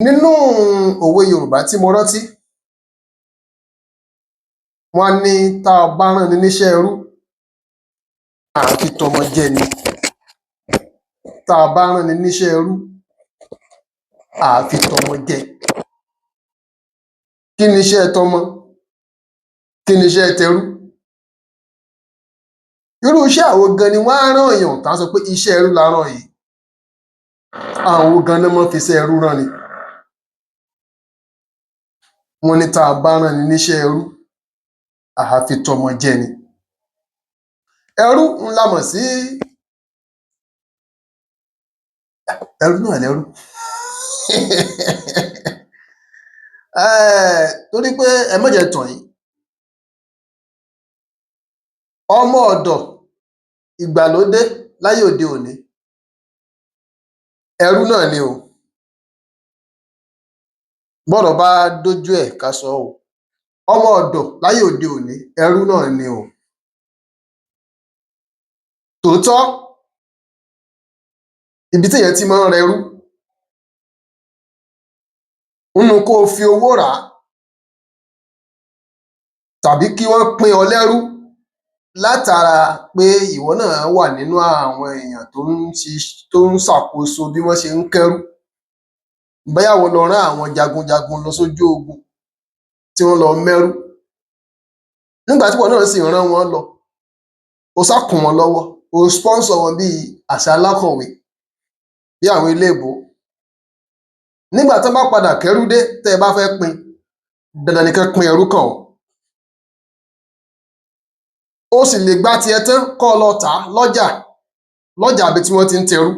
Nínú òwe Yorùbá tí mo rántí, wọ́n ní tá a bá rán ni níṣẹ́ ẹrú, à á fi tọmọ jẹ ni. Tá a bá rán ni níṣẹ́ ẹrú, à á fi tọmọ jẹ. Kí ni iṣẹ́ tọmọ? Kí ni iṣẹ́ tẹrú? Irú iṣẹ́ àwo gan ni wọ́n á rán èèyàn tá a sọ pé iṣẹ́ ẹrú la rán yìí. Àwọn wo gan ni wọ́n fi iṣẹ́ ẹrú rán ni? Wọ́n ní tá a bá rán ni níṣẹ́ ẹrú, à á fi tọmọ jẹ ni. Ẹrú la mọ̀ sí ẹrú náà lẹ́rú. Torí pé ẹ má jẹ́ n tàn yín, ọmọ ọ̀dọ̀ ìgbàlódé láyé òde òní, ẹrú náà ni o. Bọ́rọ̀ bá dójú ẹ̀ ká sọ ọ́ o. Ọmọ ọ̀dọ̀ láyé òde òní, ẹrú náà ni o. Tòótọ́, ibi téèyàn ti máa ń rẹrú, nínú kó o fi owó rà á, tàbí kí wọ́n pín ọ lẹ́rú látara pé ìwọ náà wà nínú àwọn èèyàn tó ń ṣàkóso bí wọ́n ṣe ń kẹ́rú. Bóyá ìwọ lọ rán àwọn jagunjagun lọ sójú ogun tí wọ́n lọ mẹ́rú. Nígbà tí ìwọ náà sì rán wọn lọ, o sá kún wọn lọ́wọ́, o sponsor wọn bíi àṣà alákọ̀wé, bí àwọn eléèbó. Nígbà tán bá padà kẹ́rú dé, tẹ́ ẹ bá fẹ́ pín, dandan ni kán pín ẹrú kàn ọ́. O sì lè gba tiẹ̀ tán kọ́ ọ lọ tà á lọ́jà ibi tí wọ́n ti ń tẹrú.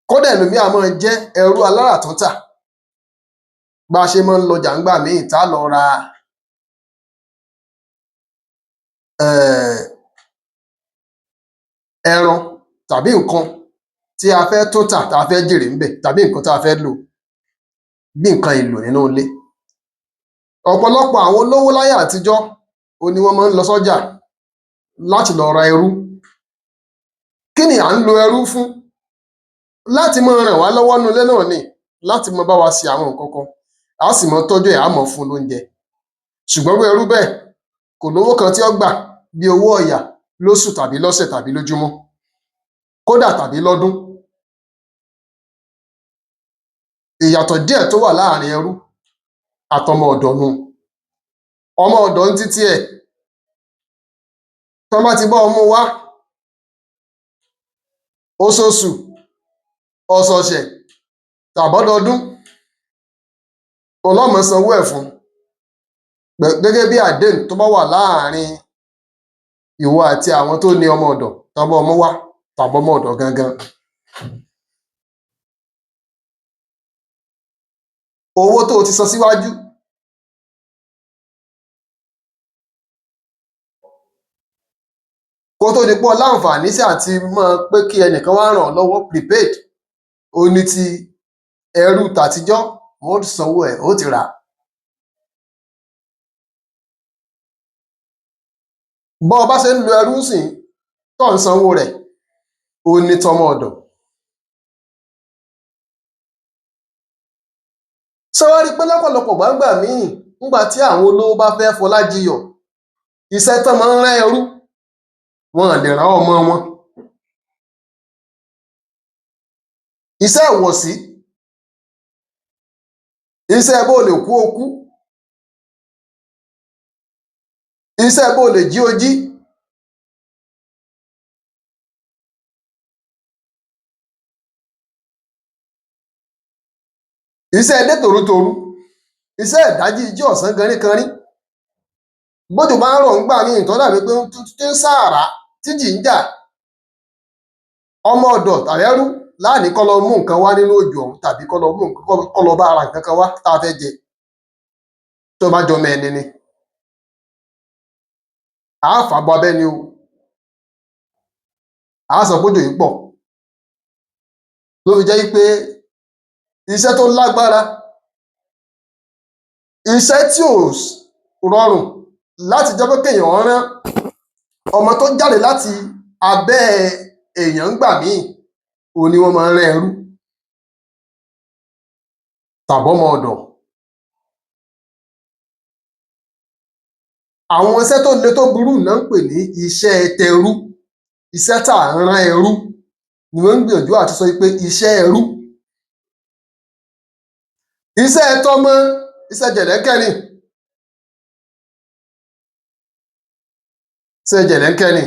Kódà ẹlòmíì á máa jẹ́ ẹrú aláràtúntà. Bá a ṣe máa ń lọjà ńgbà míì tá a lọ ra ẹran tàbí nǹkan tí a fẹ́ tún tà tá a fẹ́ jèrè ńbẹ̀, tàbí nǹkan tá a fẹ́ lò bí nǹkan èlò nínú ilé. Ọ̀pọ̀lọpọ̀ àwọn olówó láyé àtijọ́ òhun ni wọ́n máa ń lọ sọ́jà láti lọ ra ẹrú. Kí ni à ń lo ẹrú fún? Láti máa ràn wá lọ́wọ́ nínú ilé náà ni, láti máa bá wa ṣe àwọn nǹkan kan. A ó sì máa tọ́jú ẹ̀, a ó máa fún un lóúnjẹ. Ṣùgbọ́n irú ẹrú bẹ́ẹ̀ kò lówó kan tí ó gbà bí owó ọ̀yà lóṣù tàbí lọ́sẹ̀ tàbí lójúmọ́, kódà tàbí lọ́dún. Ìyàtọ̀ díẹ̀ tó wà láàrin ẹrú àtọmọ ọ̀dọ̀ nu. Ọmọ ọ̀dọ̀ ń títí ẹ̀, tán bá ti bá ọ mú wá, oṣooṣù, ọ̀sọ̀ọ̀sẹ̀ tàbọ́dọọdún, òun ló máa sanwó ẹ̀ fún gẹ́gẹ́ bí àdéhùn tó bá wà láàrin ìwọ àti àwọn tó ní ọmọ ọ̀dọ̀ tán bá ọ mú wá tàbọ́mọ ọ̀dọ̀ gangan. Owó tó o ti san síwájú, kó tó di pé o láǹfààní sí àti máa pé kí ẹnìkan wá ràn ọ́ lọ́wọ́ prepaid, òhun ni ti ẹrú tàtijọ́, ó ti sanwó ẹ̀, ó ti rà á. Bọ́ ọ bá ṣe ń lo ẹrú ńsìnyí tó ń sanwó rẹ̀, òhun ni tọmọ ọ̀dọ̀. Ṣé wá rí i pé lọ́pọ̀lọpọ̀ ìgbà ńgbà míì, ńgbà tí àwọn olówó bá fẹ́ fọlájiyọ̀, iṣẹ́ tán máa ń rán ẹrú, wọn ò lè rán ọmọ wọn. Iṣẹ́ ìwọ̀sí, iṣẹ́ bó o lè kú o kú, iṣẹ́ bó o lè jí o jí. Iṣẹ́ dé tòrutòru, iṣẹ́ ìdájí jí ọ̀sán ganríkanrí. Bójò bá ń rọ̀ ńgbà míì tó dàbí pé tí ń sàárá tíjì ń jà, ọmọ ọ̀dọ̀ tàbẹ́rú láà ní kó lọ mú nǹkan wá nínú òjò ọ̀hún, tàbí kó lọ bá ra nǹkan kan wá tá a fẹ́ jẹ, tó bá jọmọ ẹni ni. À á fà á bọ abẹ́ ni o. À á sọ pójò yìí pọ̀. Ló fi jẹ́ wípé iṣẹ́ tó lágbára, iṣẹ́ tí ò rọrùn láti jẹ́ pé kéèyàn rán ọmọ tó jáde láti abẹ́ èèyàn ńgbà míì, òhun ni wọ́n máa ń rán ẹrú. tàbọ́mọ ọ̀dọ̀. Àwọn iṣẹ́ tó le tó burú náà ń pè ní iṣẹ́ tẹrú, iṣẹ́ tá à ń rán ẹrú ni wọ́n ń gbìyànjú àti sọ pé iṣẹ́ ẹrú. Iṣẹ́ tọmọ, iṣẹ́ jẹ̀lẹ́ńkẹ́ ni, iṣẹ́ jẹ̀lẹ́ńkẹ́ ni.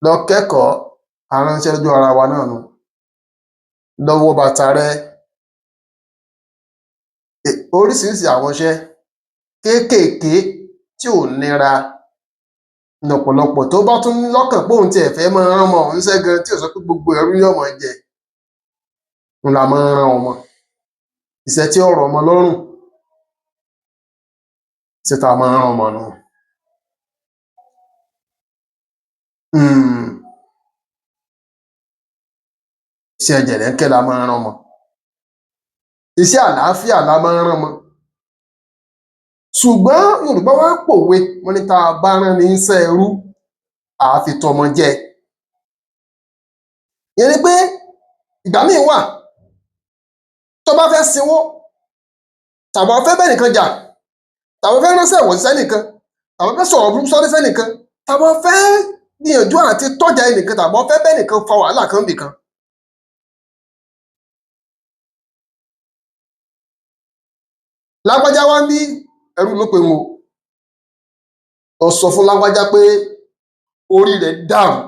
Lọ kẹ́kọ̀ọ́, aránṣẹ́ lójú ara wa náà nu. Lọ wọ bàtà rẹ. Oríṣiríṣi àwọn iṣẹ́ kéékèèké tí ò nira lọ́pọ̀lọpọ̀ tó bá tún ní lọ́kàn pé òun tiẹ̀ fẹ́ máa rán ọmọ òun níṣẹ́ gan, tí ò sọ pé gbogbo ẹrú ni ọmọ jẹ, ń la máa ń rán ọmọ. Iṣẹ́ tí ó rọ̀ ọmọ lọ́rùn, iṣẹ́ tá a máa ń rán ọmọ nù. Iṣẹ́ jẹ̀lẹ́ńkẹ́ la máa ń rán ọmọ. Iṣẹ́ àlàáfíà la máa ń rán ọmọ. Ṣùgbọ́n Yorùbá wá pòwe, wọ́n ní tá a bá rán ni níṣẹ́ ẹrú, àá fi tọmọ jẹ. Ìyẹn ni pé ìgbà míì wà tó bá fẹ́ sinwó, tàbí o fẹ́ bẹ́ẹ̀ nìkan jà, tàbí o fẹ́ ránṣẹ́ ìwọ̀sí sẹ́nìkan, tàbí o fẹ́ sọ̀rọ̀ burúkú sọ́rí sẹ́nìkan, tàbí o fẹ́ gbìyànjú àti tọ́jà ẹnìkan, tàbí o fẹ́ bẹ́ẹ̀ nìkan fa wàhálà kan bìkan. Lágbájá wá ń bí ẹrú ló pe wọn o. Ó sọ fún lágbájá pé orí rẹ̀ dàrú.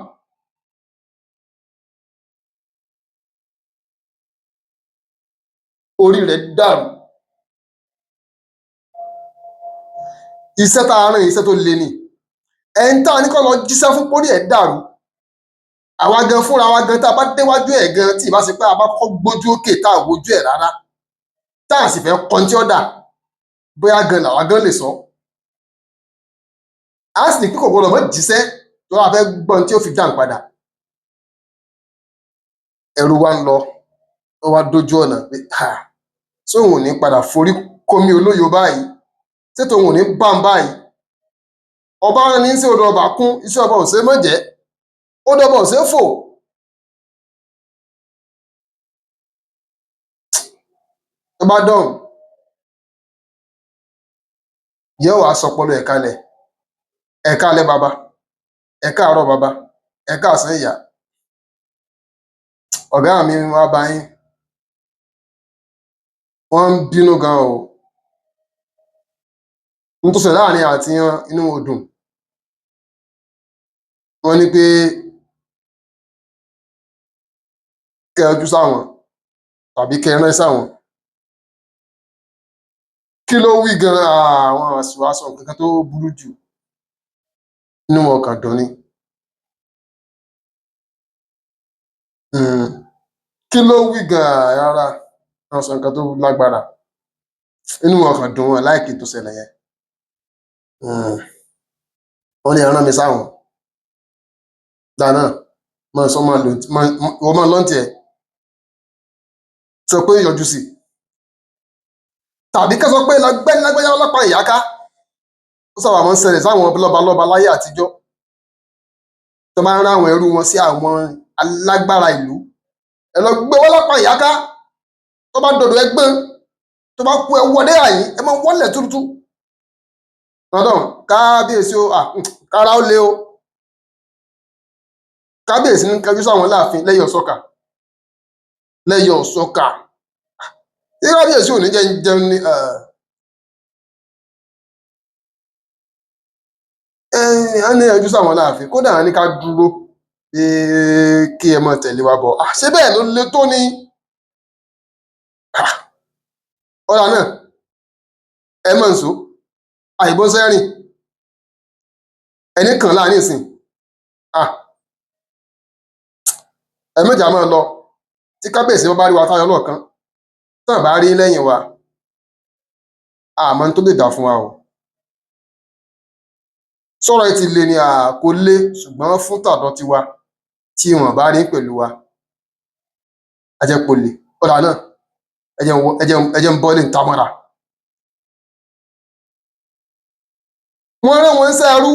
Orí rẹ̀ dàrú. Iṣẹ́ tá a rán iṣẹ́ tó le ni. Ẹni tá a ní kó lọ jíṣẹ́ fún pórí ẹ̀ dàrú. Àwa gan fúnra wa gan tá a bá déwájú ẹ̀ gan, tí ì bá ṣe pé a bá kọ́kọ́ gbójú òkè tá a wojú ẹ̀ rárá, tá a sì fẹ́ kọ́ntí ọ̀dà, bóyá gan làwa gan lè sọ. A sì ní pé kò gbọdọ̀ mọ́ jíṣẹ́ tó wá fẹ́ gbọ́n tí ó fi já ń padà. Ẹrú wa ń lọ, ó wá dójú ọ̀nà pé ṣé òun ò ní padà forí kómi olóyo báyìí? Ṣé tòun ò ní bá ń báyìí? Ọba rán ni sí odò ọba kún, iṣẹ́ ọba ò ṣe é mọ́ jẹ́, odò ọba ò ṣe é fò. Tó bá dọ̀hùn, yóò wá sọpọlọ ẹ̀ kalẹ̀. Ẹ káalẹ́ baba, ẹ káàárọ̀ baba, ẹ káàsán ìyá. Ọ̀gá mi wá bá yín, wọ́n ń bínú gan o. N tó ṣẹlẹ̀ láàrin àti yan inú wọn ò dùn. Wọ́n ní pé kẹ́ ẹ yọjú sáwọn tàbí kẹ́ ẹ rán sáwọn. Kí ló wí gan? Àwọn àṣìwàsọ kankan tó burú jù. Inú wọn kàn dùn ni. Kí ló wí gan rárá? Wọ́n sọ nǹkan tó lágbára. Inú wọn kàn dùn, wọn láìkí tó ṣẹlẹ̀ yẹn. Wọ́n ní ẹ rán mi sáwọn. Dáná, wọ́n máa lọ́ǹtì ẹ̀. Sọ pé yọjú sí. Tàbí ká sọ pé lágbájá ọlọ́pàá ìyáká. Ó sábà máa ń ṣẹlẹ̀ sáwọn lọ́balọ́ba láyé àtijọ́. Tó máa ń rán àwọn ẹrú wọn sí àwọn alágbára ìlú. Ẹ lọ gbé ọlọ́pàá ìyáká. Tó bá dọ̀dọ̀ ẹgbọ́n, tó bá kú ẹ wọlé àyín, ẹ máa wọlé túrútú. Lọ́dọ̀ kábíyèsí o, kára ó le o. Kábíyèsí ní kẹjú sáwọn láàfin lẹ́yìn ọ̀sọ́kà. Lẹ́yìn ọ̀sọ́kà. Tí kábíyèsí ò ní jẹun ní a ní ẹjú sáwọn láàfin, kódà ní ká dúró kí ẹ máa tẹ̀lé wa bọ̀. Ṣé bẹ́ẹ̀ ló le tó ni? Ọ̀rà náà, ẹ mọ̀ nsó, àìbọ́n sẹ́rìn, ẹni kàn láàrin ìsìn. Ẹ mẹ́jà máa lọ, tí kábíyèsí wọn bá rí wa táyọ lọ́ọ̀kan, tán bá rí lẹ́yìn wa, àmọ́ tó lè dà fún wa o. Sọ̀rọ̀ yìí ti le ni kò le, ṣùgbọ́n fún tàdọ̀ tiwa tí wọn bá rí pẹ̀lú wa, a jẹ́ kó le. Ọ̀rà náà, ẹ jẹ́ ń bọ́ lè ń tamọ́ra. Wọ́n rán wọn ṣẹ́ ẹrú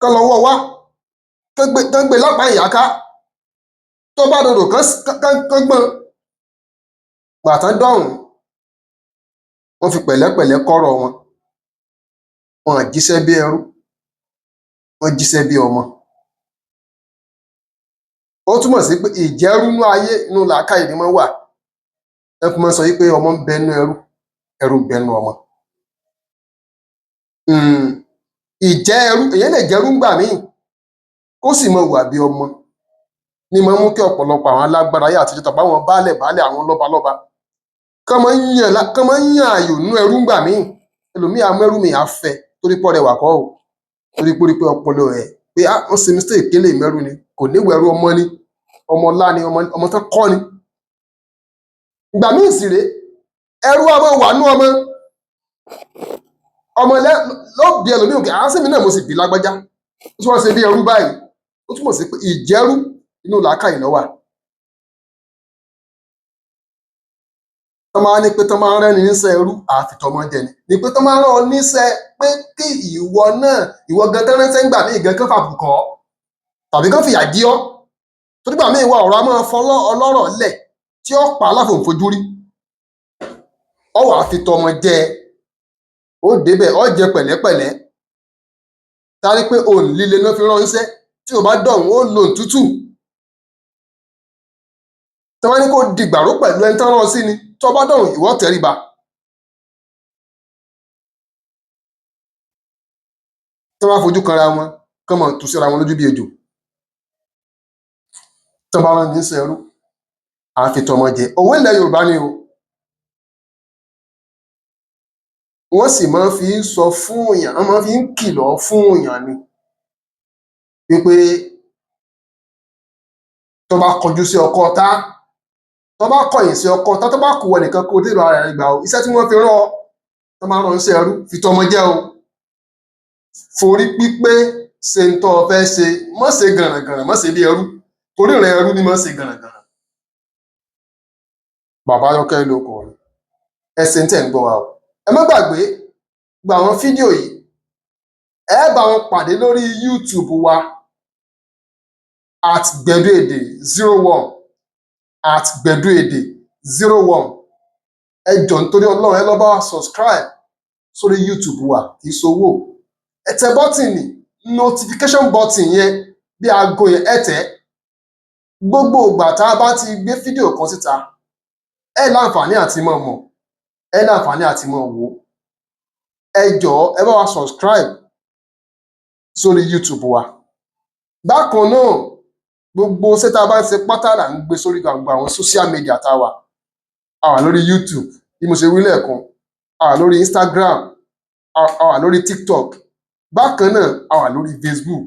kán lọ wọ́ wá, kán gbé lápá ìyáká. Tó bá dòdò kán gbọ́n. gbàtán dọ̀hún wọ́n fi pẹ̀lẹ́pẹ̀lẹ́ kọ́rọ̀ wọn jíṣẹ́ bí ẹrú, wọ́n jíṣẹ́ bí ọmọ. Ó túmọ̀ sí pé ìjẹ́rú nú ayé inú làákàyè ni wọ́n wà. Ẹ fi mọ́ sọ wípé ọmọ ń bẹnu ẹrú, ẹrú ń bẹnu ọmọ. Ìjẹ́ ẹrú, èyàn lè jẹ́rú ńgbà míì kó sì mọ hùwà bí ọmọ, ní máa ń mú kí ọ̀pọ̀lọpọ̀ àwọn alágbára ayé àtijọ́ tàbí àwọn baálẹ̀ àwọn lọ́balọ́ba kán máa ń yàn àyò nínú ẹrú ńgbà míì. Ẹlòmíì á mẹ́rú mi á fẹ́ torí pọ́ rẹwà kọ́ o, torí pé ọpọlọ rẹ̀ pé wọ́n ṣe mistake kélé ìmẹ́rú ni, kò níwò ẹrú, ọmọ ni, ọmọ ọlá ni, ọmọ tán kọ́ ni. Ìgbà míì sì rèé, ẹrú á máa wà nú ọmọ ló bí ẹlòmíì òkè àásìmí náà mo sì bí lágbájá tí wọ́n ṣe bí ẹrú báyìí. Ó túmọ̀ sí pé ìjẹ́rú inú làákàyè ló wà. Tán máa ní pé tán máa ń rẹ́ni níṣẹ́ ẹrú àfitọ́mọ jẹ ni pé tán máa ń rán ọ níṣẹ́ pé kí ìwọ gan tán ránṣẹ́ ńgbà míì gan kán fàbùkù kàn ọ́ tàbí kán fìyà jí ọ́. Torí gbà míì wà ọ̀rọ̀ á máa fọ́ ọlọ́rọ̀ lẹ̀ tí ó pa aláfòǹfojú rí. Ọ wàá fi tọmọ jẹ ẹ, ó débẹ̀ ó jẹ pẹ̀lẹ́pẹ̀lẹ́, tárí pé òun líle náà fi ránṣẹ́, tí ò bá dọ̀hún ó lò tútù. Tí wọ́n ní kó dìgbàró pẹ̀lú ẹni tán rán ọ sí ni, tó bá dọ̀hún ìwọ tẹríba. Tí wọ́n bá fojú kanra wọn kán mọ̀ tú síra wọn lójú bí ejò. Tán bá rán ní níṣẹ́ ẹrú àfitọ́mọ jẹ, òwe ilẹ̀ Yorùbá ni o. Wọ́n sì máa fi ń sọ fún èèyàn, wọ́n máa fi ń kìlọ̀ fún èèyàn ni wípé tó bá kọjú sí ọkọ ọ̀tá, tó bá kọ̀yìn sí ọkọ ọ̀tá, tó bá kù wọ nìkan kó dèrò ara rẹ̀ gbà o. Iṣẹ́ tí wọ́n fi rán ọ tó máa rán níṣẹ́ ẹrú fi tọmọ jẹ o. Forí pípé ṣe ń tọ́ ọ fẹ́ ṣe, má ṣe gànràngànrà, má ṣe bí ẹrú, torí ìran ẹrú ni má ṣe gànràngànrà. Baba Ayokele ló kọ mi, ẹ ṣé tẹ́ ń gbọ́ wa o. Ẹ má gbàgbé gba àwọn fídíò yìí, ẹ bá wọn pàdé lórí YouTube wa @gbeduede 01 @gbeduede 01. Ẹ jọ̀ọ́ nítorí Ọlọ́run ẹ lọ bá wa subscribe sórí YouTube wa, kì í ṣowó. Ẹ tẹ bọ́tìnì notification button yẹn bí aago yẹn, ẹ tẹ̀. Gbogbo ìgbà tá a bá ti gbé fídíò kan síta, ẹ láǹfààní àti máa mọ̀, ẹ láǹfààní àti máa wò ó. Ẹ jọ̀ọ́ ẹ bá wa subscribe sórí YouTube wa. Bákan náà, gbogbo iṣẹ́ tá a bá ń ṣe pátá là ń gbé sórí gbogbo àwọn social media tá a wà. A wà lórí YouTube bí mo ṣe wí lẹ́ẹ̀kan, a wà lórí Instagram, a wà lórí TikTok. Bákan náà a wà lórí Facebook.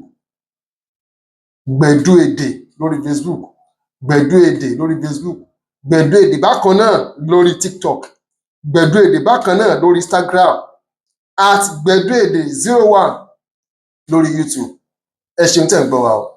Gbeduede lórí Facebook, Gbeduede lórí Facebook, Gbeduede bákan náà lórí TikTok, Gbeduede bákan náà lórí Instagram, @gbeduede 01 lórí YouTube. Ẹ ṣeun tẹ́ ń gbọ́ wa o.